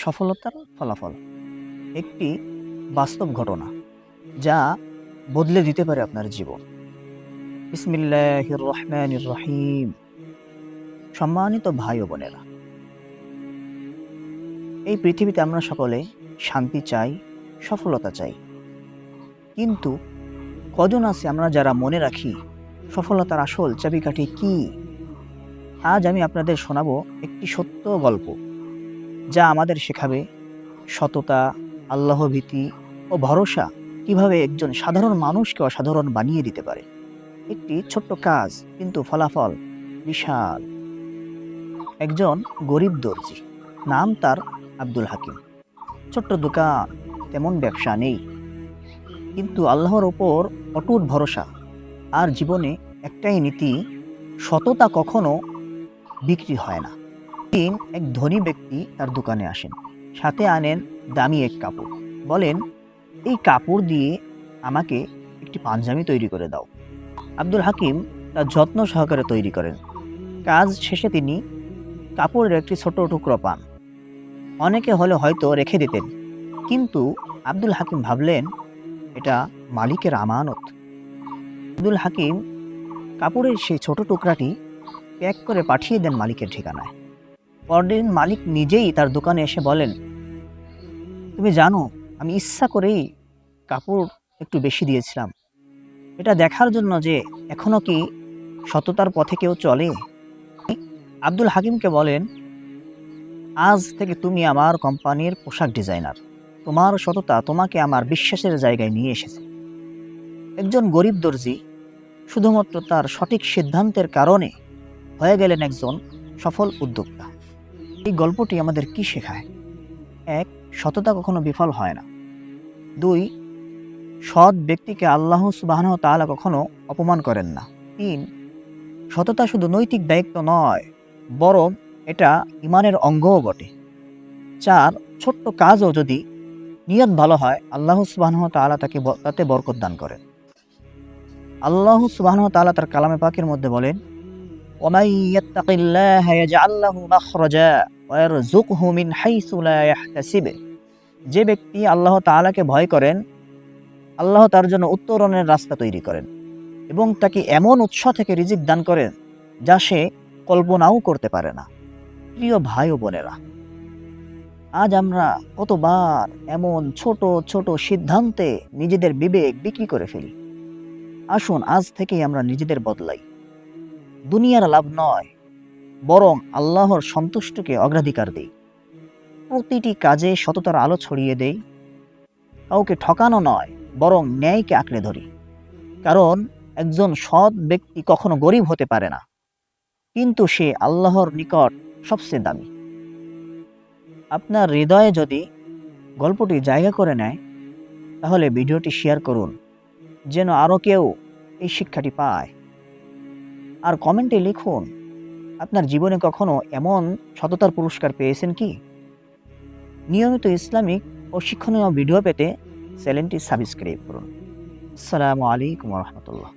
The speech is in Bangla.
সফলতার ফলাফল একটি বাস্তব ঘটনা যা বদলে দিতে পারে আপনার জীবন। বিসমিল্লাহির রহমানির রহিম। সম্মানিত ভাই ও বোনেরা, এই পৃথিবীতে আমরা সকলে শান্তি চাই, সফলতা চাই, কিন্তু কজন আছে আমরা যারা মনে রাখি সফলতার আসল চাবিকাঠি কি? আজ আমি আপনাদের শোনাবো একটি সত্য গল্প যা আমাদের শেখাবে সততা, আল্লাহভীতি ও ভরসা কিভাবে একজন সাধারণ মানুষকে অসাধারণ বানিয়ে দিতে পারে। একটি ছোট্ট কাজ, কিন্তু ফলাফল বিশাল। একজন গরিব দর্জি, নাম তার আব্দুল হাকিম। ছোট্ট দোকান, তেমন ব্যবসা নেই, কিন্তু আল্লাহর ওপর অটুট ভরসা আর জীবনে একটাই নীতি, সততা কখনো বিক্রি হয় না। এক ধনী ব্যক্তি তার দোকানে আসেন, সাথে আনেন দামি এক কাপড়। বলেন, এই কাপড় দিয়ে আমাকে একটি পাঞ্জাবি তৈরি করে দাও। আব্দুল হাকিম তার যত্ন সহকারে তৈরি করেন। কাজ শেষে তিনি কাপড়ের একটি ছোট টুকরো পান। অনেকে হলে হয়তো রেখে দিতেন, কিন্তু আব্দুল হাকিম ভাবলেন এটা মালিকের আমানত। আব্দুল হাকিম কাপড়ের সেই ছোট টুকরাটি প্যাক করে পাঠিয়ে দেন মালিকের ঠিকানায়। পরদিন মালিক নিজেই তার দোকানে এসে বলেন, তুমি জানো, আমি ইচ্ছা করেই কাপড় একটু বেশি দিয়েছিলাম, এটা দেখার জন্য যে এখনো কি সততার পথে কেউ চলে। আব্দুল হাকিমকে বলেন, আজ থেকে তুমি আমার কোম্পানির পোশাক ডিজাইনার। তোমার সততা তোমাকে আমার বিশ্বাসের জায়গায় নিয়ে এসেছে। একজন গরিব দর্জি শুধুমাত্র তার সঠিক সিদ্ধান্তের কারণে হয়ে গেলেন একজন সফল উদ্যোক্তা। এই গল্পটি আমাদের কি শেখায়? ১. সততা কখনো বিফল হয় না। ২. সৎ ব্যক্তিকে আল্লাহ সুবহানাহু ওয়া তাআলা কখনো অপমান করেন না। ৩. সততা শুধু নৈতিক দায়িত্ব নয়, বরং এটা ইমানের অঙ্গও বটে। ৪. ছোট্ট কাজও যদি নিয়ত ভালো হয়, আল্লাহ সুবহানাহু ওয়া তাআলা তাতে বরকত দান করেন। আল্লাহ সুবহানাহু ওয়া তাআলা তার কালামে পাকের মধ্যে বলেন, ওয়ামাই ইয়াত্তাকিল্লাহা ইয়াজআল লাহু মাখরাজা ওয়া ইয়ারযুকহু মিন হাইসু লা ইয়াহতাসিব। যে ব্যক্তি আল্লাহ তাআলাকে ভয় করেন, আল্লাহ তার জন্য উত্তরণের রাস্তা তৈরি করেন এবং তাকে এমন উৎস থেকে রিজিক দান করেন যা সে কল্পনাও করতে পারে না। প্রিয় ভাই ও বোনেরা, আজ আমরা কতবার এমন ছোট ছোট সিদ্ধান্তে নিজেদের বিবেক বিক্রি করে ফেলি। আসুন আজ থেকেই আমরা নিজেদের বদলাই। দুনিয়ার লাভ নয়, বরং আল্লাহর সন্তুষ্টিকে অগ্রাধিকার দেই। প্রতিটি কাজে সততার আলো ছড়িয়ে দেই। কাউকে ঠকানো নয়, বরং ন্যায়কে আঁকড়ে ধরি। কারণ একজন সৎ ব্যক্তি কখনো গরিব হতে পারে না, কিন্তু সে আল্লাহর নিকট সবচেয়ে দামি। আপনার হৃদয়ে যদি গল্পটি জায়গা করে নেয়, তাহলে ভিডিওটি শেয়ার করুন, যেন আরও কেউ এই শিক্ষাটি পায়। আর কমেন্টে লিখুন, আপনার জীবনে কখনো এমন সততার পুরস্কার পেয়েছেন কি? নিয়মিত ইসলামিক ও শিক্ষণীয় ভিডিও পেতে চ্যানেলটি সাবস্ক্রাইব করুন। আসসালামু আলাইকুম ওয়া রাহমাতুল্লাহ।